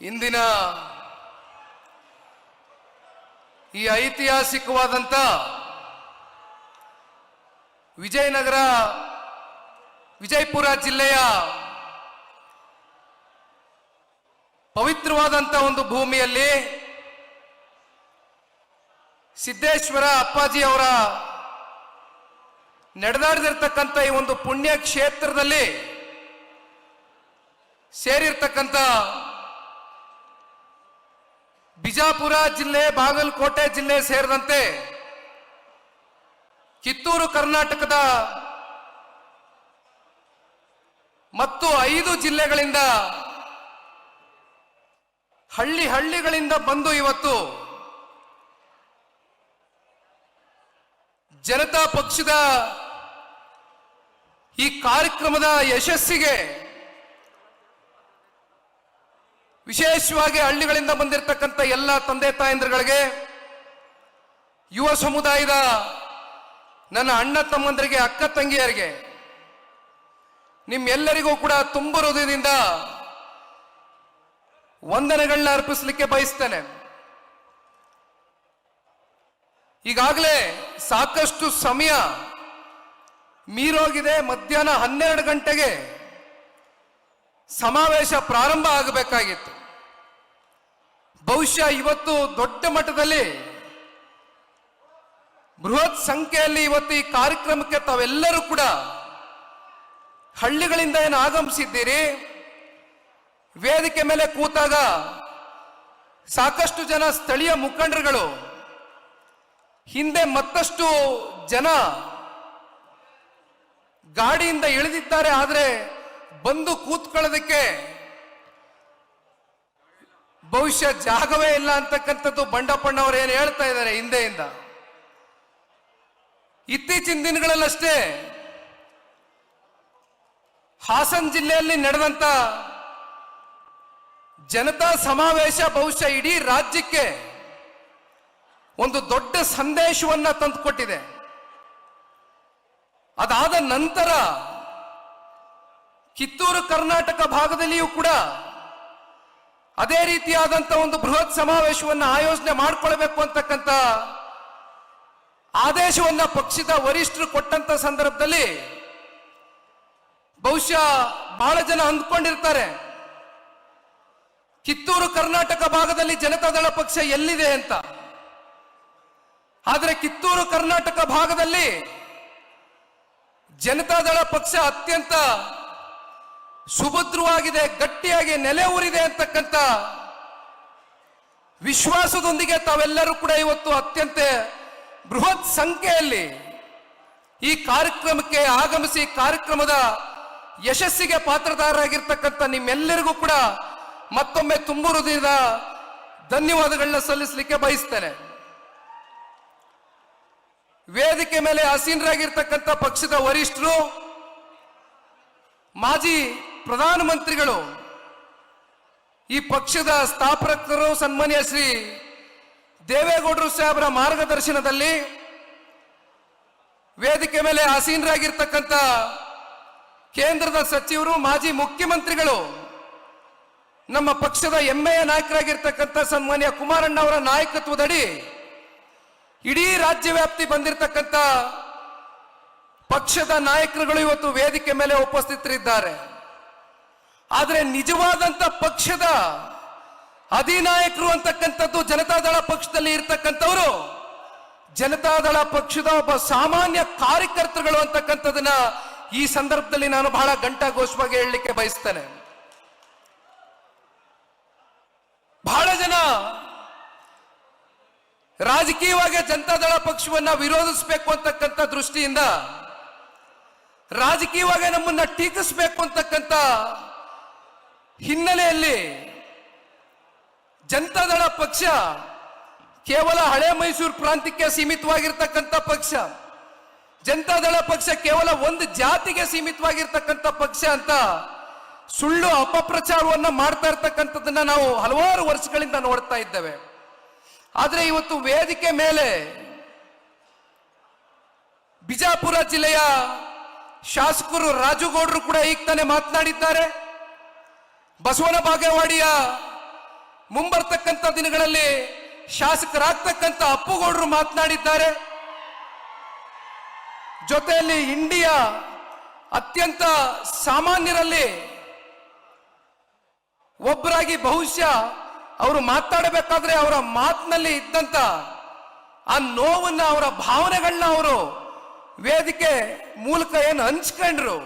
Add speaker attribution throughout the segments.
Speaker 1: ಇಂದಿನ ಈ ಐತಿಹಾಸಿಕವಾದಂತ ವಿಜಯಪುರ ಜಿಲ್ಲೆಯ ಪವಿತ್ರವಾದಂತ ಒಂದು ಭೂಮಿಯಲ್ಲಿ ಸಿದ್ದೇಶ್ವರ ಅಪ್ಪಾಜಿ ಅವರ ನಡೆದಾಡಿದಿರ್ತಕ್ಕಂಥ ಈ ಒಂದು ಪುಣ್ಯ ಕ್ಷೇತ್ರದಲ್ಲಿ ಸೇರಿರ್ತಕ್ಕಂಥ ಬಿಜಾಪುರ ಜಿಲ್ಲೆ, ಬಾಗಲಕೋಟೆ ಜಿಲ್ಲೆ ಸೇರಿದಂತೆ ಕಿತ್ತೂರು ಕರ್ನಾಟಕದ ಮತ್ತು 5 ಜಿಲ್ಲೆಗಳಿಂದ ಹಳ್ಳಿಗಳಿಂದ ಬಂದು ಇವತ್ತು ಜನತಾ ಪಕ್ಷದ ಈ ಕಾರ್ಯಕ್ರಮದ ಯಶಸ್ಸಿಗೆ ವಿಶೇಷವಾಗಿ ಹಳ್ಳಿಗಳಿಂದ ಬಂದಿರತಕ್ಕಂಥ ಎಲ್ಲ ತಂದೆ ತಾಯಂದಿರುಗಳಿಗೆ, ಯುವ ಸಮುದಾಯದ ನನ್ನ ಅಣ್ಣ ತಮ್ಮಂದರಿಗೆ, ಅಕ್ಕ ತಂಗಿಯರಿಗೆ, ನಿಮ್ಮೆಲ್ಲರಿಗೂ ಕೂಡ ತುಂಬ ಹೃದಯದಿಂದ ವಂದನೆಗಳನ್ನ ಅರ್ಪಿಸಲಿಕ್ಕೆ ಬಯಸ್ತೇನೆ. ಈಗಾಗಲೇ ಸಾಕಷ್ಟು ಸಮಯ ಮೀರೋಗಿದೆ. ಮಧ್ಯಾಹ್ನ 12 ಗಂಟೆಗೆ ಸಮಾವೇಶ ಪ್ರಾರಂಭ ಆಗಬೇಕಾಗಿತ್ತು. ಬಹುಶಃ ಇವತ್ತು ದೊಡ್ಡ ಮಟ್ಟದಲ್ಲಿ ಬೃಹತ್ ಸಂಖ್ಯೆಯಲ್ಲಿ ಇವತ್ತು ಈ ಕಾರ್ಯಕ್ರಮಕ್ಕೆ ತಾವೆಲ್ಲರೂ ಕೂಡ ಹಳ್ಳಿಗಳಿಂದ ಏನು ಆಗಮಿಸಿದ್ದೀರಿ, ವೇದಿಕೆ ಮೇಲೆ ಕೂತಾಗ ಸಾಕಷ್ಟು ಜನ ಸ್ಥಳೀಯ ಮುಖಂಡರುಗಳು, ಹಿಂದೆ ಮತ್ತಷ್ಟು ಜನ ಗಾಡಿಯಿಂದ ಇಳಿದಿದ್ದಾರೆ. ಆದರೆ ಬಂದು ಕೂತ್ಕೊಳ್ಳೋದಕ್ಕೆ ಬಹುಶಃ ಜಾಗವೇ ಇಲ್ಲ ಅಂತಕ್ಕಂಥದ್ದು ಬಂಡಪ್ಪಣ್ಣವರು ಏನು ಹೇಳ್ತಾ ಇದ್ದಾರೆ ಹಿಂದೆಯಿಂದ. ಇತ್ತೀಚಿನ ದಿನಗಳಲ್ಲಷ್ಟೇ ಹಾಸನ ಜಿಲ್ಲೆಯಲ್ಲಿ ನಡೆದಂತ ಜನತಾ ಸಮಾವೇಶ ಬಹುಶಃ ಇಡೀ ರಾಜ್ಯಕ್ಕೆ ಒಂದು ದೊಡ್ಡ ಸಂದೇಶವನ್ನ ತಂದುಕೊಟ್ಟಿದೆ. ಅದಾದ ನಂತರ ಕಿತ್ತೂರು ಕರ್ನಾಟಕ ಭಾಗದಲ್ಲಿಯೂ ಕೂಡ ಅದೇ ರೀತಿಯಾದಂತ ಒಂದು ಬೃಹತ್ ಸಮಾವೇಶವನ್ನು ಆಯೋಜನೆ ಮಾಡಿಕೊಳ್ಬೇಕು ಅಂತಕ್ಕಂಥ ಆದೇಶವನ್ನ ಪಕ್ಷದ ವರಿಷ್ಠರು ಕೊಟ್ಟಂತ ಸಂದರ್ಭದಲ್ಲಿ ಬಹುಶಃ ಬಹಳ ಜನ ಅಂದ್ಕೊಂಡಿರ್ತಾರೆ, ಕಿತ್ತೂರು ಕರ್ನಾಟಕ ಭಾಗದಲ್ಲಿ ಜನತಾದಳ ಪಕ್ಷ ಎಲ್ಲಿದೆ ಅಂತ. ಆದರೆ ಕಿತ್ತೂರು ಕರ್ನಾಟಕ ಭಾಗದಲ್ಲಿ ಜನತಾದಳ ಪಕ್ಷ ಅತ್ಯಂತ ಸುಭದ್ರವಾಗಿದೆ, ಗಟ್ಟಿಯಾಗಿ ನೆಲೆ ಊರಿದೆ ಅಂತಕ್ಕಂಥ ವಿಶ್ವಾಸದೊಂದಿಗೆ ತಾವೆಲ್ಲರೂ ಕೂಡ ಇವತ್ತು ಅತ್ಯಂತ ಬೃಹತ್ ಸಂಖ್ಯೆಯಲ್ಲಿ ಈ ಕಾರ್ಯಕ್ರಮಕ್ಕೆ ಆಗಮಿಸಿ ಕಾರ್ಯಕ್ರಮದ ಯಶಸ್ಸಿಗೆ ಪಾತ್ರಧಾರರಾಗಿರ್ತಕ್ಕಂಥ ನಿಮ್ಮೆಲ್ಲರಿಗೂ ಕೂಡ ಮತ್ತೊಮ್ಮೆ ತುಂಬ ಹೃದಯದ ಧನ್ಯವಾದಗಳನ್ನ ಸಲ್ಲಿಸಲಿಕ್ಕೆ ಬಯಸ್ತೇನೆ. ವೇದಿಕೆ ಮೇಲೆ ಆಸೀನರಾಗಿರ್ತಕ್ಕಂಥ ಪಕ್ಷದ ವರಿಷ್ಠರು, ಮಾಜಿ ಪ್ರಧಾನಮಂತ್ರಿಗಳು, ಈ ಪಕ್ಷದ ಸ್ಥಾಪಕರು ಸನ್ಮಾನ್ಯ ಶ್ರೀ ದೇವೇಗೌಡರು ಸಾಹೇಬರ ಮಾರ್ಗದರ್ಶನದಲ್ಲಿ ವೇದಿಕೆ ಮೇಲೆ ಆಸೀನರಾಗಿರ್ತಕ್ಕಂಥ ಕೇಂದ್ರದ ಸಚಿವರು, ಮಾಜಿ ಮುಖ್ಯಮಂತ್ರಿಗಳು, ನಮ್ಮ ಪಕ್ಷದ ಹೆಮ್ಮೆಯ ನಾಯಕರಾಗಿರ್ತಕ್ಕಂಥ ಸನ್ಮಾನ್ಯ ಕುಮಾರಣ್ಣ ಅವರ ನಾಯಕತ್ವದಡಿ ಇಡೀ ರಾಜ್ಯ ವ್ಯಾಪ್ತಿ ಬಂದಿರತಕ್ಕಂಥ ಪಕ್ಷದ ನಾಯಕರುಗಳು ಇವತ್ತು ವೇದಿಕೆ ಮೇಲೆ ಉಪಸ್ಥಿತರಿದ್ದಾರೆ. ಆದರೆ ನಿಜವಾದಂತ ಪಕ್ಷದ ಅಧಿನಾಯಕರು ಅಂತಕ್ಕಂಥದ್ದು ಜನತಾದಳ ಪಕ್ಷದಲ್ಲಿ ಇರ್ತಕ್ಕಂಥವರು ಜನತಾದಳ ಪಕ್ಷದ ಒಬ್ಬ ಸಾಮಾನ್ಯ ಕಾರ್ಯಕರ್ತರುಗಳು ಅಂತಕ್ಕಂಥದನ್ನ ಈ ಸಂದರ್ಭದಲ್ಲಿ ನಾನು ಬಹಳ ಘಂಟಾಘೋಷವಾಗಿ ಹೇಳಲಿಕ್ಕೆ ಬಯಸ್ತೇನೆ. ಬಹಳ ಜನ ರಾಜಕೀಯವಾಗಿ ಜನತಾದಳ ಪಕ್ಷವನ್ನ ವಿರೋಧಿಸಬೇಕು ಅಂತಕ್ಕಂಥ ದೃಷ್ಟಿಯಿಂದ, ರಾಜಕೀಯವಾಗಿ ನಮ್ಮನ್ನ ಟೀಕಿಸಬೇಕು ಅಂತಕ್ಕಂಥ ಹಿನ್ನೆಲೆಯಲ್ಲಿ ಜನತಾದಳ ಪಕ್ಷ ಕೇವಲ ಹಳೆ ಮೈಸೂರು ಪ್ರಾಂತ್ಯಕ್ಕೆ ಸೀಮಿತವಾಗಿರ್ತಕ್ಕಂಥ ಪಕ್ಷ, ಜನತಾದಳ ಪಕ್ಷ ಕೇವಲ ಒಂದು ಜಾತಿಗೆ ಸೀಮಿತವಾಗಿರ್ತಕ್ಕಂಥ ಪಕ್ಷ ಅಂತ ಸುಳ್ಳು ಅಪಪ್ರಚಾರವನ್ನ ಮಾಡ್ತಾ ಇರ್ತಕ್ಕಂಥದ್ದನ್ನ ನಾವು ಹಲವಾರು ವರ್ಷಗಳಿಂದ ನೋಡ್ತಾ ಇದ್ದೇವೆ. ಆದರೆ ಇವತ್ತು ವೇದಿಕೆ ಮೇಲೆ ಬಿಜಾಪುರ ಜಿಲ್ಲೆಯ ಶಾಸಕರು ರಾಜುಗೌಡರು ಕೂಡ ಈಗ ತಾನೇ ಮಾತನಾಡಿದ್ದಾರೆ. ಬಸವನ ಬಾಗೇವಾಡಿಯ ಮುಂಬರ್ತಕ್ಕಂಥ ದಿನಗಳಲ್ಲಿ ಶಾಸಕರಾಗ್ತಕ್ಕಂಥ ಅಪ್ಪುಗೌಡರು ಮಾತನಾಡಿದ್ದಾರೆ. ಜೊತೆಯಲ್ಲಿ ಇಂಡಿಯಾ ಅತ್ಯಂತ ಸಾಮಾನ್ಯರಲ್ಲಿ ಒಬ್ಬರಾಗಿ ಬಹುಶಃ ಅವರು ಮಾತಾಡಬೇಕಾದ್ರೆ ಅವರ ಮಾತಿನಲ್ಲಿ ಇದ್ದಂತ ಆ ನೋವನ್ನ, ಅವರ ಭಾವನೆಗಳನ್ನ ಅವರು ವೇದಿಕೆ ಮೂಲಕ ಏನು ಹಂಚ್ಕೊಂಡ್ರು.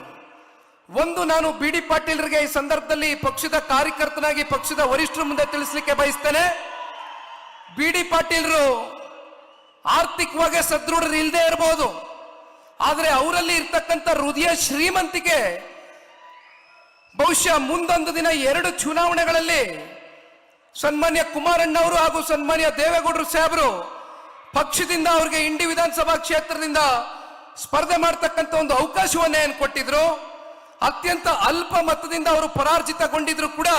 Speaker 1: ಒಂದು, ನಾನು ಬಿ ಡಿ ಪಾಟೀಲ್ರಿಗೆ ಈ ಸಂದರ್ಭದಲ್ಲಿ ಪಕ್ಷದ ಕಾರ್ಯಕರ್ತನಾಗಿ ಪಕ್ಷದ ವರಿಷ್ಠರ ಮುಂದೆ ತಿಳಿಸ್ಲಿಕ್ಕೆ ಬಯಸ್ತೇನೆ. ಬಿ ಡಿ ಪಾಟೀಲ್ರು ಆರ್ಥಿಕವಾಗಿ ಸದೃಢರು ಇಲ್ಲದೆ ಇರಬಹುದು, ಆದರೆ ಅವರಲ್ಲಿ ಇರ್ತಕ್ಕಂಥ ಹೃದಯ ಶ್ರೀಮಂತಿಕೆ ಬಹುಶಃ ಮುಂದೊಂದು ದಿನ 2 ಚುನಾವಣೆಗಳಲ್ಲಿ ಸನ್ಮಾನ್ಯ ಕುಮಾರಣ್ಣವರು ಹಾಗೂ ಸನ್ಮಾನ್ಯ ದೇವೇಗೌಡರು ಸಾಹೇಬರು ಪಕ್ಷದಿಂದ ಅವರಿಗೆ ಇಂಡಿ ವಿಧಾನಸಭಾ ಕ್ಷೇತ್ರದಿಂದ ಸ್ಪರ್ಧೆ ಮಾಡತಕ್ಕಂಥ ಒಂದು ಅವಕಾಶವನ್ನೇ ಏನು ಕೊಟ್ಟಿದ್ರು. ಅತ್ಯಂತ ಅಲ್ಪ ಮತದಿಂದ ಅವರು ಪರಾರ್ಜಿತಗೊಂಡಿದ್ರು ಕೂಡ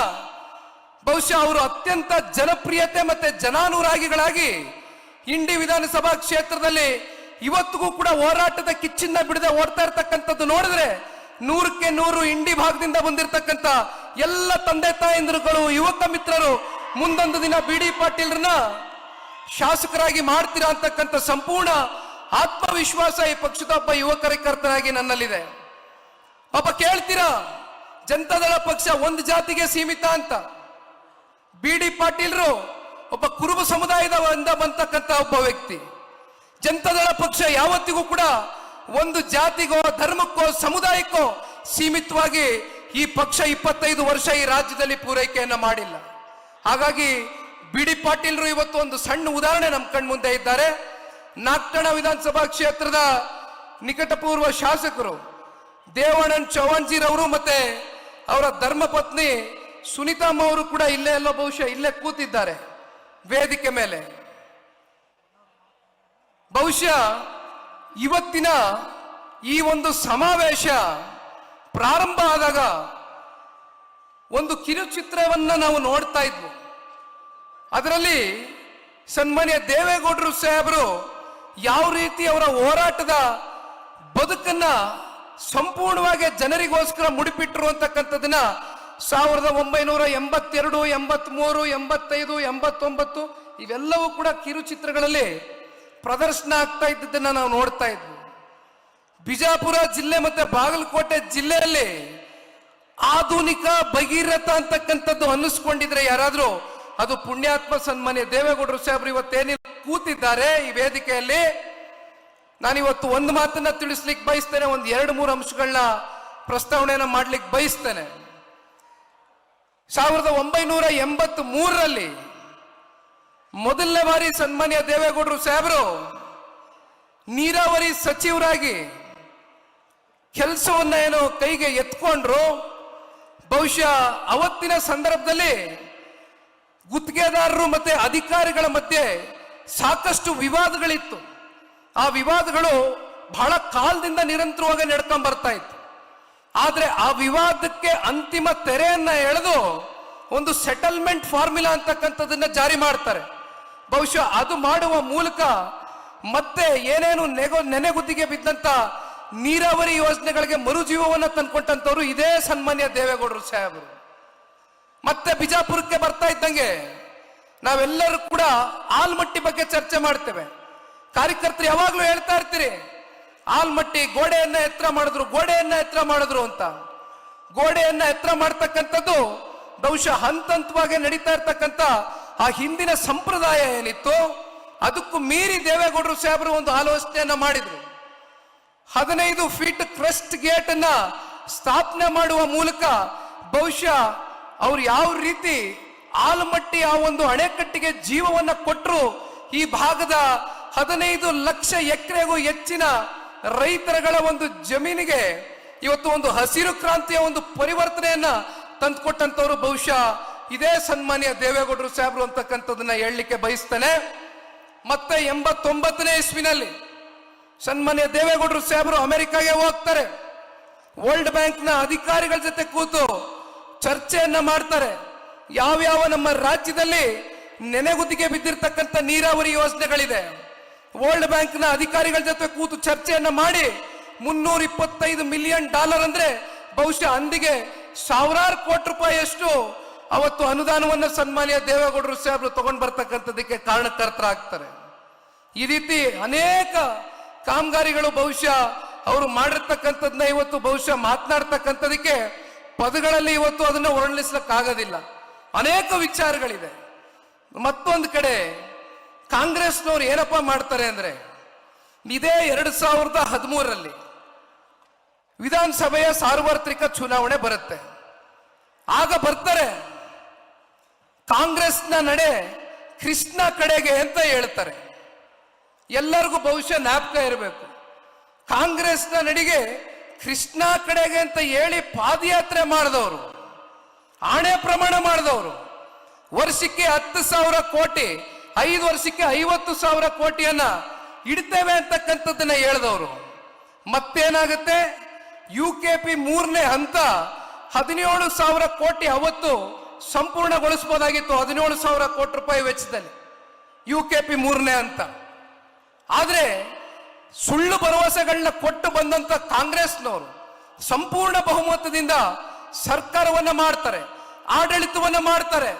Speaker 1: ಬಹುಶಃ ಅವರು ಅತ್ಯಂತ ಜನಪ್ರಿಯತೆ ಮತ್ತೆ ಜನಾನುರಾಗಿಗಳಾಗಿ ಇಂಡಿ ವಿಧಾನಸಭಾ ಕ್ಷೇತ್ರದಲ್ಲಿ ಇವತ್ತಿಗೂ ಕೂಡ ಹೋರಾಟದ ಕಿಚ್ಚನ್ನ ಬಿಡದೆ ಓಡ್ತಾ ಇರ್ತಕ್ಕಂಥದ್ದು ನೋಡಿದ್ರೆ 100ಕ್ಕೆ 100 ಇಂಡಿ ಭಾಗದಿಂದ ಬಂದಿರತಕ್ಕಂಥ ಎಲ್ಲ ತಂದೆ ತಾಯಂದಿರುಗಳು, ಯುವಕ ಮಿತ್ರರು ಮುಂದೊಂದು ದಿನ ಬಿ ಡಿ ಪಾಟೀಲ್ರನ್ನ ಶಾಸಕರಾಗಿ ಮಾಡ್ತೀರಾ ಅಂತಕ್ಕಂಥ ಸಂಪೂರ್ಣ ಆತ್ಮವಿಶ್ವಾಸ ಈ ಪಕ್ಷದ ಒಬ್ಬ ಯುವ ಕಾರ್ಯಕರ್ತನಾಗಿ ನನ್ನಲ್ಲಿದೆ. ಪಾಪ ಕೇಳ್ತೀರಾ, ಜನತಾದಳ ಪಕ್ಷ ಒಂದು ಜಾತಿಗೆ ಸೀಮಿತ ಅಂತ. ಬಿ ಡಿ ಪಾಟೀಲ್ರು ಒಬ್ಬ ಕುರುಬ ಸಮುದಾಯದಿಂದ ಬಂತಕ್ಕಂಥ ಒಬ್ಬ ವ್ಯಕ್ತಿ. ಜನತಾದಳ ಪಕ್ಷ ಯಾವತ್ತಿಗೂ ಕೂಡ ಒಂದು ಜಾತಿಗೋ ಧರ್ಮಕ್ಕೋ ಸಮುದಾಯಕ್ಕೋ ಸೀಮಿತವಾಗಿ ಈ ಪಕ್ಷ 25 ವರ್ಷ ಈ ರಾಜ್ಯದಲ್ಲಿ ಪೂರೈಕೆಯನ್ನ ಮಾಡಿಲ್ಲ. ಹಾಗಾಗಿ ಬಿ ಡಿ ಪಾಟೀಲ್ರು ಇವತ್ತು ಒಂದು ಸಣ್ಣ ಉದಾಹರಣೆ ನಮ್ಮ ಕಣ್ಮುಂದೆ ಇದ್ದಾರೆ. ನಾಗ್ಠಣ ವಿಧಾನಸಭಾ ಕ್ಷೇತ್ರದ ನಿಕಟಪೂರ್ವ ಶಾಸಕರು ದೇವಾನಂದ್ ಚೌಹಾಣ್ಜಿರವರು ಮತ್ತೆ ಅವರ ಧರ್ಮಪತ್ನಿ ಸುನೀತಮ್ಮ ಅವರು ಕೂಡ ಇಲ್ಲೇ ಎಲ್ಲೋ ಬಹುಶಃ ಇಲ್ಲೇ ಕೂತಿದ್ದಾರೆ ವೇದಿಕೆ ಮೇಲೆ. ಬಹುಶಃ ಇವತ್ತಿನ ಈ ಒಂದು ಸಮಾವೇಶ ಪ್ರಾರಂಭ ಆದಾಗ ಒಂದು ಕಿರುಚಿತ್ರವನ್ನ ನಾವು ನೋಡ್ತಾ ಇದ್ವು. ಅದರಲ್ಲಿ ಸನ್ಮಾನ್ಯ ದೇವೇಗೌಡರು ಸಾಹೇಬರು ಯಾವ ರೀತಿ ಅವರ ಹೋರಾಟದ ಬದುಕನ್ನ ಸಂಪೂರ್ಣವಾಗಿ ಜನರಿಗೋಸ್ಕರ ಮುಡಿಪಿಟ್ಟರು ಅಂತಕ್ಕಂಥದನ್ನ 1982, 83, 85, 89 ಇವೆಲ್ಲವೂ ಕೂಡ ಕಿರುಚಿತ್ರಗಳಲ್ಲಿ ಪ್ರದರ್ಶನ ಆಗ್ತಾ ಇದ್ದದನ್ನ ನಾವು ನೋಡ್ತಾ ಇದ್ವಿ. ಬಿಜಾಪುರ ಜಿಲ್ಲೆ ಮತ್ತೆ ಬಾಗಲಕೋಟೆ ಜಿಲ್ಲೆಯಲ್ಲಿ ಆಧುನಿಕ ಭಗೀರಥ ಅಂತಕ್ಕಂಥದ್ದು ಅನ್ನಿಸ್ಕೊಂಡಿದ್ರೆ ಯಾರಾದ್ರೂ ಅದು ಪುಣ್ಯಾತ್ಮ ಸನ್ಮಾನ್ಯ ದೇವೇಗೌಡರು ಸಾಹೇಬರು ಇವತ್ತೇನಿಲ್ಲ ಕೂತಿದ್ದಾರೆ ಈ ವೇದಿಕೆಯಲ್ಲಿ. ನಾನಿವತ್ತು ಒಂದು ಮಾತನ್ನ ತಿಳಿಸ್ಲಿಕ್ಕೆ ಬಯಸ್ತೇನೆ, ಒಂದು 2-3 ಅಂಶಗಳನ್ನ ಪ್ರಸ್ತಾವನೆಯನ್ನ ಮಾಡ್ಲಿಕ್ಕೆ ಬಯಸ್ತೇನೆ. 1983ರಲ್ಲಿ ಮೊದಲನೇ ಬಾರಿ ಸನ್ಮಾನ್ಯ ದೇವೇಗೌಡರು ಸಾಹೇಬರು ನೀರಾವರಿ ಸಚಿವರಾಗಿ ಕೆಲಸವನ್ನ ಏನೋ ಕೈಗೆ ಎತ್ಕೊಂಡ್ರು. ಬಹುಶಃ ಅವತ್ತಿನ ಸಂದರ್ಭದಲ್ಲಿ ಗುತ್ತಿಗೆದಾರರು ಮತ್ತೆ ಅಧಿಕಾರಿಗಳ ಮಧ್ಯೆ ಸಾಕಷ್ಟು ವಿವಾದಗಳಿತ್ತು. ಆ ವಿವಾದಗಳು ಬಹಳ ಕಾಲದಿಂದ ನಿರಂತರವಾಗಿ ನಡ್ಕೊಂಡ್ ಬರ್ತಾ ಇತ್ತು. ಆದ್ರೆ ಆ ವಿವಾದಕ್ಕೆ ಅಂತಿಮ ತೆರೆಯನ್ನ ಎಳೆದು ಒಂದು ಸೆಟಲ್ಮೆಂಟ್ ಫಾರ್ಮುಲಾ ಅಂತಕ್ಕಂಥದನ್ನ ಜಾರಿ ಮಾಡ್ತಾರೆ. ಬಹುಶಃ ಅದು ಮಾಡುವ ಮೂಲಕ ಮತ್ತೆ ಏನೇನು ನೆನೆಗುದ್ದಿಗೆ ಬಿದ್ದಂತ ನೀರಾವರಿ ಯೋಜನೆಗಳಿಗೆ ಮರುಜೀವವನ್ನು ತಂದ್ಕೊಂಡಂತವ್ರು ಇದೇ ಸನ್ಮಾನ್ಯ ದೇವೇಗೌಡರು ಸಾಹೇಬರು. ಮತ್ತೆ ಬಿಜಾಪುರಕ್ಕೆ ಬರ್ತಾ ಇದ್ದಂಗೆ ನಾವೆಲ್ಲರೂ ಕೂಡ ಆಲ್ಮಟ್ಟಿ ಬಗ್ಗೆ ಚರ್ಚೆ ಮಾಡ್ತೇವೆ. ಕಾರ್ಯಕರ್ತರು ಯಾವಾಗ್ಲೂ ಹೇಳ್ತಾ ಇರ್ತೀರಿ, ಆಲ್ಮಟ್ಟಿ ಗೋಡೆಯನ್ನ ಎತ್ತರ ಮಾಡಿದ್ರು ಅಂತ. ಗೋಡೆಯನ್ನ ಎತ್ತರ ಮಾಡ್ತಕ್ಕಂಥದ್ದು ಬಹುಶಃ ಹಂತವಾಗಿ ನಡೀತಾ ಇರ್ತಕ್ಕಂಥ ಆ ಹಿಂದಿನ ಸಂಪ್ರದಾಯ ಏನಿತ್ತು ಅದಕ್ಕೂ ಮೀರಿ ದೇವೇಗೌಡರು ಸಾಹೇಬರು ಒಂದು ಆಲೋಚನೆಯನ್ನ ಮಾಡಿದ್ರು. 15 ಫೀಟ್ ಕ್ರಸ್ಟ್ ಗೇಟ್ ಅನ್ನ ಸ್ಥಾಪನೆ ಮಾಡುವ ಮೂಲಕ ಬಹುಶಃ ಅವ್ರು ಯಾವ ರೀತಿ ಆಲಮಟ್ಟಿ ಆ ಒಂದು ಅಣೆಕಟ್ಟಿಗೆ ಜೀವವನ್ನ ಕೊಟ್ಟರು. ಈ ಭಾಗದ 15 ಲಕ್ಷ ಎಕರೆಗೂ ಹೆಚ್ಚಿನ ರೈತರುಗಳ ಒಂದು ಜಮೀನಿಗೆ ಇವತ್ತು ಒಂದು ಹಸಿರು ಕ್ರಾಂತಿಯ ಒಂದು ಪರಿವರ್ತನೆಯನ್ನ ತಂದುಕೊಟ್ಟಂತವ್ರು ಬಹುಶಃ ಇದೇ ಸನ್ಮಾನ್ಯ ದೇವೇಗೌಡರು ಸಾಹೇಬರು ಅಂತಕ್ಕಂಥದನ್ನ ಹೇಳಲಿಕ್ಕೆ ಬಯಸ್ತೇನೆ. ಮತ್ತೆ 89ನೇ ಇಸ್ವಿನಲ್ಲಿ ಸನ್ಮಾನ್ಯ ದೇವೇಗೌಡರು ಸಾಹೇಬರು ಅಮೆರಿಕಾಗೆ ಹೋಗ್ತಾರೆ. ವರ್ಲ್ಡ್ ಬ್ಯಾಂಕ್ ನ ಅಧಿಕಾರಿಗಳ ಜೊತೆ ಕೂತು ಚರ್ಚೆಯನ್ನ ಮಾಡ್ತಾರೆ. ಯಾವ್ಯಾವ ನಮ್ಮ ರಾಜ್ಯದಲ್ಲಿ ನೆನೆಗುದಿಗೆ ಬಿದ್ದಿರ್ತಕ್ಕಂಥ ನೀರಾವರಿ ಯೋಜನೆಗಳಿದೆ, ವರ್ಲ್ಡ್ ಬ್ಯಾಂಕ್ ನ ಅಧಿಕಾರಿಗಳ ಜೊತೆ ಕೂತು ಚರ್ಚೆಯನ್ನ ಮಾಡಿ $325 ಮಿಲಿಯನ್ ಅಂದ್ರೆ ಬಹುಶಃ ಅಂದಿಗೆ ಸಾವಿರಾರು ಕೋಟಿ ರೂಪಾಯಿಯಷ್ಟು ಅವತ್ತು ಅನುದಾನವನ್ನು ಸನ್ಮಾನ್ಯ ದೇವೇಗೌಡರು ಸಾಹೇಬರು ತಗೊಂಡು ಬರ್ತಕ್ಕಂಥದಕ್ಕೆ ಕಾರಣಕರ್ತರಾಗ್ತಾರೆ. ಈ ರೀತಿ ಅನೇಕ ಕಾಮಗಾರಿಗಳು ಬಹುಶಃ ಅವರು ಮಾಡಿರ್ತಕ್ಕಂಥದ್ದನ್ನ ಇವತ್ತು ಬಹುಶಃ ಮಾತನಾಡ್ತಕ್ಕಂಥದಕ್ಕೆ ಪದಗಳಲ್ಲಿ ಇವತ್ತು ಅದನ್ನು ವರ್ಣಿಸ್ಲಿಕ್ಕಾಗೋದಿಲ್ಲ. ಅನೇಕ ವಿಚಾರಗಳಿದೆ. ಮತ್ತೊಂದು ಕಡೆ ಕಾಂಗ್ರೆಸ್ನವ್ರು ಏನಪ್ಪ ಮಾಡ್ತಾರೆ ಅಂದ್ರೆ, ಇದೇ 2013ರಲ್ಲಿ ವಿಧಾನಸಭೆಯ ಸಾರ್ವತ್ರಿಕ ಚುನಾವಣೆ ಬರುತ್ತೆ. ಆಗ ಬರ್ತಾರೆ, ಕಾಂಗ್ರೆಸ್ನ ನಡೆ ಕೃಷ್ಣ ಕಡೆಗೆ ಅಂತ ಹೇಳ್ತಾರೆ. ಎಲ್ಲರಿಗೂ ಬಹುಶಃ ಜ್ಞಾಪಕ ಇರಬೇಕು, ಕಾಂಗ್ರೆಸ್ನ ನಡಿಗೆ ಕೃಷ್ಣ ಕಡೆಗೆ ಅಂತ ಹೇಳಿ ಪಾದಯಾತ್ರೆ ಮಾಡಿದವರು, ಆಣೆ ಪ್ರಮಾಣ ಮಾಡಿದವರು, ವರ್ಷಕ್ಕೆ 10,000 ಕೋಟಿ, 5 ವರ್ಷಕ್ಕೆ 50,000 ಕೋಟಿಯನ್ನ ಇಡ್ತೇವೆ ಅಂತಕ್ಕಂಥದ್ದನ್ನ ಹೇಳಿದವರು. ಮತ್ತೇನಾಗುತ್ತೆ, UKP 3ನೇ ಹಂತ 17,000 ಕೋಟಿ ಅವತ್ತು ಸಂಪೂರ್ಣಗೊಳಿಸಬಹುದಾಗಿತ್ತು, 17,000 ಕೋಟಿ ರೂಪಾಯಿ ವೆಚ್ಚದಲ್ಲಿ UKP 3ನೇ ಹಂತ. ಆದ್ರೆ ಸುಳ್ಳು ಭರವಸೆಗಳನ್ನ ಕೊಟ್ಟು ಬಂದಂತ ಕಾಂಗ್ರೆಸ್ನವರು ಸಂಪೂರ್ಣ ಬಹುಮತದಿಂದ ಸರ್ಕಾರವನ್ನ ಮಾಡ್ತಾರೆ, ಆಡಳಿತವನ್ನ ಮಾಡ್ತಾರೆ.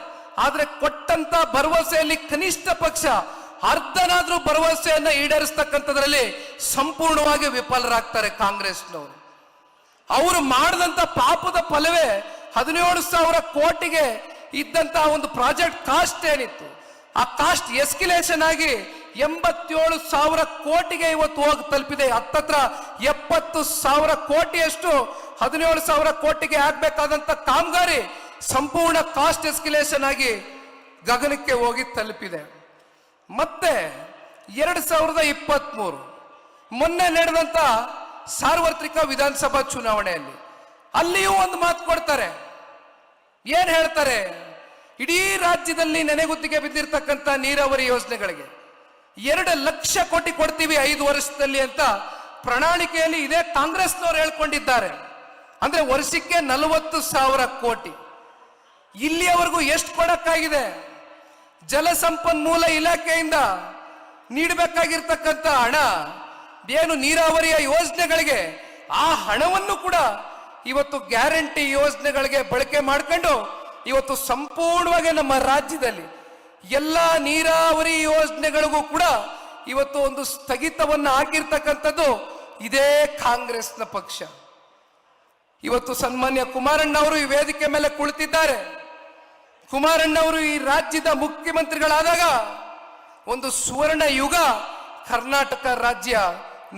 Speaker 1: ಆದ್ರೆ ಕೊಟ್ಟಂತ ಭರವಸೆಯಲ್ಲಿ ಕನಿಷ್ಠ ಪಕ್ಷ ಅರ್ಧನಾದ್ರೂ ಭರವಸೆಯನ್ನ ಈಡೇರಿಸ್ತಕ್ಕಂಥದ್ರಲ್ಲಿ ಸಂಪೂರ್ಣವಾಗಿ ವಿಫಲರಾಗ್ತಾರೆ ಕಾಂಗ್ರೆಸ್ನವರು. ಅವರು ಮಾಡಿದಂತ ಪಾಪದ ಫಲವೇ 17,000 ಕೋಟಿಗೆ ಇದ್ದಂತ ಒಂದು ಪ್ರಾಜೆಕ್ಟ್ ಕಾಸ್ಟ್ ಏನಿತ್ತು, ಆ ಕಾಸ್ಟ್ ಎಸ್ಕಿಲೇಷನ್ ಆಗಿ 87,000 ಕೋಟಿಗೆ ಇವತ್ತು ಹೋಗಿ ತಲುಪಿದೆ. ಹತ್ತತ್ರ 70,000 ಕೋಟಿಯಷ್ಟು 17,000 ಕೋಟಿಗೆ ಆಗ್ಬೇಕಾದಂತ ಕಾಮಗಾರಿ ಸಂಪೂರ್ಣ ಕಾಸ್ಟ್ ಎಸ್ಕಿಲೇಷನ್ ಆಗಿ ಗಗನಕ್ಕೆ ಹೋಗಿ ತಲುಪಿದೆ. ಮತ್ತೆ 2023 ಮೊನ್ನೆ ನಡೆದಂತ ಸಾರ್ವತ್ರಿಕ ವಿಧಾನಸಭಾ ಚುನಾವಣೆಯಲ್ಲಿ ಅಲ್ಲಿಯೂ ಒಂದು ಮಾತು ಕೊಡ್ತಾರೆ. ಏನ್ ಹೇಳ್ತಾರೆ, ಇಡೀ ರಾಜ್ಯದಲ್ಲಿ ನೆನೆಗುತ್ತಿಗೆ ಬಿದ್ದಿರ್ತಕ್ಕಂಥ ನೀರಾವರಿ ಯೋಜನೆಗಳಿಗೆ 2 ಲಕ್ಷ ಕೋಟಿ ಕೊಡ್ತೀವಿ 5 ವರ್ಷದಲ್ಲಿ ಅಂತ ಪ್ರಣಾಳಿಕೆಯಲ್ಲಿ ಇದೇ ಕಾಂಗ್ರೆಸ್ನವರು ಹೇಳ್ಕೊಂಡಿದ್ದಾರೆ. ಅಂದ್ರೆ ವರ್ಷಕ್ಕೆ 40,000 ಕೋಟಿ. ಇಲ್ಲಿಯವರೆಗೂ ಎಷ್ಟು ಕೊಡಕ್ಕಾಗಿದೆ? ಜಲಸಂಪನ್ಮೂಲ ಇಲಾಖೆಯಿಂದ ನೀಡಬೇಕಾಗಿರ್ತಕ್ಕಂಥ ಹಣ ಏನು ನೀರಾವರಿಯ ಯೋಜನೆಗಳಿಗೆ, ಆ ಹಣವನ್ನು ಕೂಡ ಇವತ್ತು ಗ್ಯಾರಂಟಿ ಯೋಜನೆಗಳಿಗೆ ಬಳಕೆ ಮಾಡ್ಕೊಂಡು ಇವತ್ತು ಸಂಪೂರ್ಣವಾಗಿ ನಮ್ಮ ರಾಜ್ಯದಲ್ಲಿ ಎಲ್ಲ ನೀರಾವರಿ ಯೋಜನೆಗಳಿಗೂ ಕೂಡ ಇವತ್ತು ಒಂದು ಸ್ಥಗಿತವನ್ನು ಹಾಕಿರ್ತಕ್ಕಂಥದ್ದು ಇದೇ ಕಾಂಗ್ರೆಸ್ನ ಪಕ್ಷ. ಇವತ್ತು ಸನ್ಮಾನ್ಯ ಕುಮಾರಣ್ಣ ಅವರು ಈ ವೇದಿಕೆ ಮೇಲೆ ಕುಳಿತಿದ್ದಾರೆ. ಕುಮಾರಣ್ಣ ಅವರು ಈ ರಾಜ್ಯದ ಮುಖ್ಯಮಂತ್ರಿಗಳಾದಾಗ ಒಂದು ಸುವರ್ಣ ಯುಗ ಕರ್ನಾಟಕ ರಾಜ್ಯ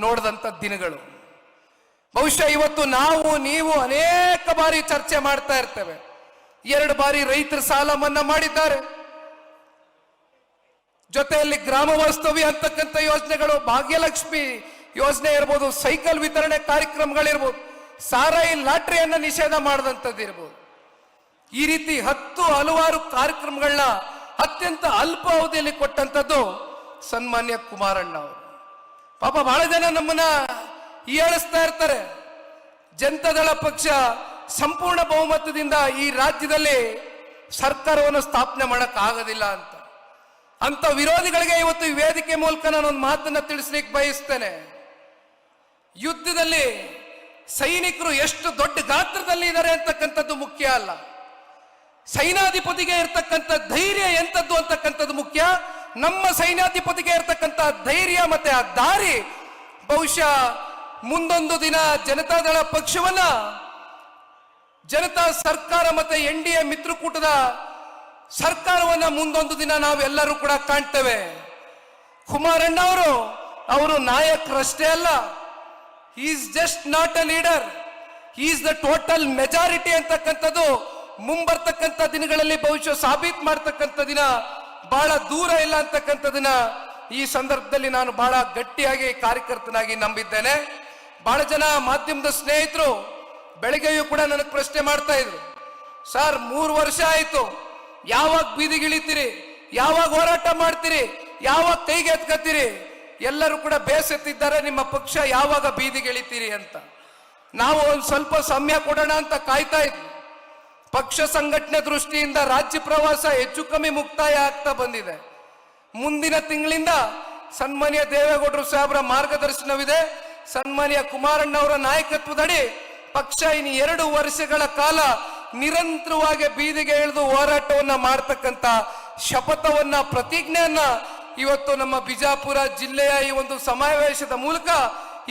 Speaker 1: ನೋಡಿದಂತ ದಿನಗಳು. ಬಹುಶಃ ಇವತ್ತು ನಾವು ನೀವು ಅನೇಕ ಬಾರಿ ಚರ್ಚೆ ಮಾಡ್ತಾ ಇರ್ತೇವೆ. 2 ಬಾರಿ ರೈತರ ಸಾಲ ಮನ್ನಾ ಮಾಡಿದ್ದಾರೆ, ಜೊತೆಯಲ್ಲಿ ಗ್ರಾಮ ವಾಸ್ತವ್ಯ ಅಂತಕ್ಕಂಥ ಯೋಜನೆಗಳು, ಭಾಗ್ಯಲಕ್ಷ್ಮಿ ಯೋಜನೆ ಇರ್ಬೋದು, ಸೈಕಲ್ ವಿತರಣೆ ಕಾರ್ಯಕ್ರಮಗಳಿರ್ಬೋದು, ಸಾರಾಯಿ ಲಾಟ್ರಿಯನ್ನ ನಿಷೇಧ ಮಾಡಿದಂಥದ್ದು ಇರ್ಬೋದು. ಈ ರೀತಿ ಹಲವಾರು ಕಾರ್ಯಕ್ರಮಗಳನ್ನ ಅತ್ಯಂತ ಅಲ್ಪ ಅವಧಿಯಲ್ಲಿ ಕೊಟ್ಟಂಥದ್ದು ಸನ್ಮಾನ್ಯ ಕುಮಾರಣ್ಣ ಅವರು. ಪಾಪ ಬಹಳ ಜನ ನಮ್ಮನ್ನ ಹೀಯಾಳಿಸ್ತಾ ಇರ್ತಾರೆ, ಜನತಾದಳ ಪಕ್ಷ ಸಂಪೂರ್ಣ ಬಹುಮತದಿಂದ ಈ ರಾಜ್ಯದಲ್ಲಿ ಸರ್ಕಾರವನ್ನು ಸ್ಥಾಪನೆ ಮಾಡಕ್ ಆಗೋದಿಲ್ಲ ಅಂತ ವಿರೋಧಿಗಳಿಗೆ ಇವತ್ತು ಈ ವೇದಿಕೆ ಮೂಲಕ ನಾನೊಂದು ಮಾತನ್ನ ತಿಳಿಸ್ಲಿಕ್ಕೆ ಬಯಸ್ತೇನೆ. ಯುದ್ಧದಲ್ಲಿ ಸೈನಿಕರು ಎಷ್ಟು ದೊಡ್ಡ ಗಾತ್ರದಲ್ಲಿ ಇದ್ದಾರೆ ಅಂತಕ್ಕಂಥದ್ದು ಮುಖ್ಯ ಅಲ್ಲ, ಸೈನಾಧಿಪತಿಗೆ ಇರ್ತಕ್ಕಂಥ ಧೈರ್ಯ ಎಂತದ್ದು ಅಂತಕ್ಕಂಥದ್ದು ಮುಖ್ಯ. ನಮ್ಮ ಸೈನ್ಯಾಧಿಪತಿಗೆ ಇರ್ತಕ್ಕಂಥ ಧೈರ್ಯ ಮತ್ತೆ ಆ ದಾರಿ ಬಹುಶಃ ಮುಂದೊಂದು ದಿನ ಜನತಾದಳ ಪಕ್ಷವನ್ನ ಜನತಾ ಸರ್ಕಾರ ಮತ್ತೆ NDA ಮಿತ್ರಕೂಟದ ಸರ್ಕಾರವನ್ನ ಮುಂದೊಂದು ದಿನ ನಾವೆಲ್ಲರೂ ಕೂಡ ಕಾಣ್ತೇವೆ. ಕುಮಾರಣ್ಣ ಅವರು ನಾಯಕರಷ್ಟೇ ಅಲ್ಲ, is just not a leader, is the total majority ಅಂತಕ್ಕಂಥದ್ದು ಮುಂಬರ್ತಕ್ಕಂಥ ದಿನಗಳಲ್ಲಿ ಬಹುಶಃ ಸಾಬೀತು ಮಾಡ್ತಕ್ಕಂಥ ದಿನ ಬಹಳ ದೂರ ಇಲ್ಲ ಅಂತಕ್ಕಂಥದನ್ನ ಈ ಸಂದರ್ಭದಲ್ಲಿ ನಾನು ಬಹಳ ಗಟ್ಟಿಯಾಗಿ ಕಾರ್ಯಕರ್ತನಾಗಿ ನಂಬಿದ್ದೇನೆ. ಬಹಳ ಜನ ಮಾಧ್ಯಮದ ಸ್ನೇಹಿತರು ಬೆಳಗ್ಗೆಯೂ ಕೂಡ ನನಗೆ ಪ್ರಶ್ನೆ ಮಾಡ್ತಾ ಇದ್ರು, ಸರ್ 3 ವರ್ಷ ಆಯ್ತು, ಯಾವಾಗ ಬೀದಿಗಿಳಿತೀರಿ, ಯಾವಾಗ ಹೋರಾಟ ಮಾಡ್ತೀರಿ, ಯಾವಾಗ ಕೈಗೆ ಎತ್ಕತ್ತೀರಿ? ಎಲ್ಲರೂ ಕೂಡ ಬೇಸತ್ತಿದ್ದಾರೆ, ನಿಮ್ಮ ಪಕ್ಷ ಯಾವಾಗ ಬೀದಿಗಿಳಿತೀರಿ ಅಂತ. ನಾವು ಒಂದು ಸ್ವಲ್ಪ ಸಮಯ ಕೊಡೋಣ ಅಂತ ಕಾಯ್ತಾ ಇದ್ವಿ. ಪಕ್ಷ ಸಂಘಟನೆ ದೃಷ್ಟಿಯಿಂದ ರಾಜ್ಯ ಪ್ರವಾಸ ಹೆಚ್ಚು ಕಮ್ಮಿ ಮುಕ್ತಾಯ ಆಗ್ತಾ ಬಂದಿದೆ. ಮುಂದಿನ ತಿಂಗಳಿಂದ ಸನ್ಮಾನ್ಯ ದೇವೇಗೌಡರು ಸಾಹೇಬರ ಮಾರ್ಗದರ್ಶನವಿದೆ, ಸನ್ಮಾನ್ಯ ಕುಮಾರಣ್ಣ ಅವರ ನಾಯಕತ್ವದಡಿ ಪಕ್ಷ ಇನ್ನು 2 ವರ್ಷಗಳ ಕಾಲ ನಿರಂತರವಾಗಿ ಬೀದಿಗೆ ಇಳಿದು ಹೋರಾಟವನ್ನ ಮಾಡ್ತಕ್ಕಂಥ ಶಪಥವನ್ನ ಪ್ರತಿಜ್ಞೆಯನ್ನ ಇವತ್ತು ನಮ್ಮ ಬಿಜಾಪುರ ಜಿಲ್ಲೆಯ ಈ ಒಂದು ಸಮಾವೇಶದ ಮೂಲಕ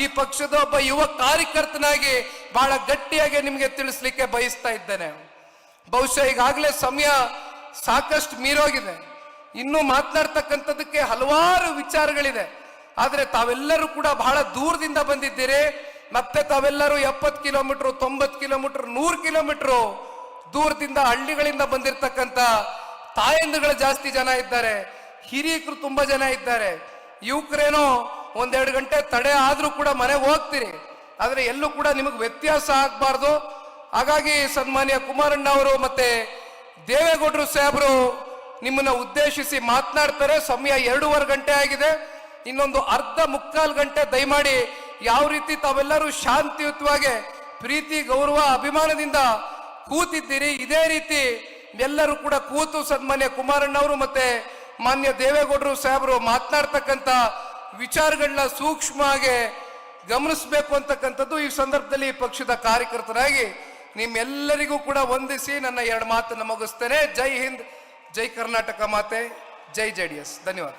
Speaker 1: ಈ ಪಕ್ಷದ ಒಬ್ಬ ಯುವ ಕಾರ್ಯಕರ್ತನಾಗಿ ಬಹಳ ಗಟ್ಟಿಯಾಗಿ ನಿಮಗೆ ತಿಳಿಸ್ಲಿಕ್ಕೆ ಬಯಸ್ತಾ ಇದ್ದೇನೆ. ಬಹುಶಃ ಈಗಾಗಲೇ ಸಮಯ ಸಾಕಷ್ಟು ಮೀರೋಗಿದೆ, ಇನ್ನೂ ಮಾತನಾಡ್ತಕ್ಕಂಥದಕ್ಕೆ ಹಲವಾರು ವಿಚಾರಗಳಿದೆ. ಆದ್ರೆ ತಾವೆಲ್ಲರೂ ಕೂಡ ಬಹಳ ದೂರದಿಂದ ಬಂದಿದ್ದೀರಿ. ಮತ್ತೆ ತಾವೆಲ್ಲರೂ 70 ಕಿಲೋಮೀಟರ್, 90 ಕಿಲೋಮೀಟರ್, 100 ಕಿಲೋಮೀಟರ್ ದೂರದಿಂದ ಹಳ್ಳಿಗಳಿಂದ ಬಂದಿರತಕ್ಕಂಥ ತಾಯಂದಿಗಳು ಜಾಸ್ತಿ ಜನ ಇದ್ದಾರೆ, ಹಿರಿಯಕರು ತುಂಬಾ ಜನ ಇದ್ದಾರೆ. ಯುವಕರೇನೋ 1-2 ಗಂಟೆ ತಡೆ ಆದ್ರೂ ಕೂಡ ಮನೆಗೆ ಹೋಗ್ತೀರಿ, ಆದ್ರೆ ಎಲ್ಲೂ ಕೂಡ ನಿಮಗೆ ವ್ಯತ್ಯಾಸ ಆಗ್ಬಾರ್ದು. ಹಾಗಾಗಿ ಸನ್ಮಾನ್ಯ ಕುಮಾರಣ್ಣ ಅವರು ಮತ್ತೆ ದೇವೇಗೌಡರು ಸಾಹೇಬರು ನಿಮ್ಮನ್ನ ಉದ್ದೇಶಿಸಿ ಮಾತನಾಡ್ತಾರೆ. ಸಮಯ 2.5 ಗಂಟೆ ಆಗಿದೆ. ಇನ್ನೊಂದು ಮುಕ್ಕಾಲು ಗಂಟೆ ದಯಮಾಡಿ ಯಾವ ರೀತಿ ತಾವೆಲ್ಲರೂ ಶಾಂತಿಯುತವಾಗಿ ಪ್ರೀತಿ ಗೌರವ ಅಭಿಮಾನದಿಂದ ಕೂತಿದ್ದೀರಿ, ಇದೇ ರೀತಿ ಎಲ್ಲರೂ ಕೂಡ ಕೂತು ಸನ್ಮಾನ್ಯ ಕುಮಾರಣ್ಣ ಅವರು ಮತ್ತೆ ಮಾನ್ಯ ದೇವೇಗೌಡರು ಸಾಹೇಬರು ಮಾತನಾಡ್ತಕ್ಕಂಥ ವಿಚಾರಗಳನ್ನ ಸೂಕ್ಷ್ಮವಾಗಿ ಗಮನಿಸಬೇಕು ಅಂತಕ್ಕಂಥದ್ದು ಈ ಸಂದರ್ಭದಲ್ಲಿ ಪಕ್ಷದ ಕಾರ್ಯಕರ್ತರಾಗಿ ನಿಮ್ಮೆಲ್ಲರಿಗೂ ಕೂಡ ವಂದಿಸಿ ನನ್ನ 2 ಮಾತನ್ನು ಮುಗಿಸ್ತೇನೆ. ಜೈ ಹಿಂದ್, ಜೈ ಕರ್ನಾಟಕ ಮಾತೆ, ಜೈ JDS. ಧನ್ಯವಾದ.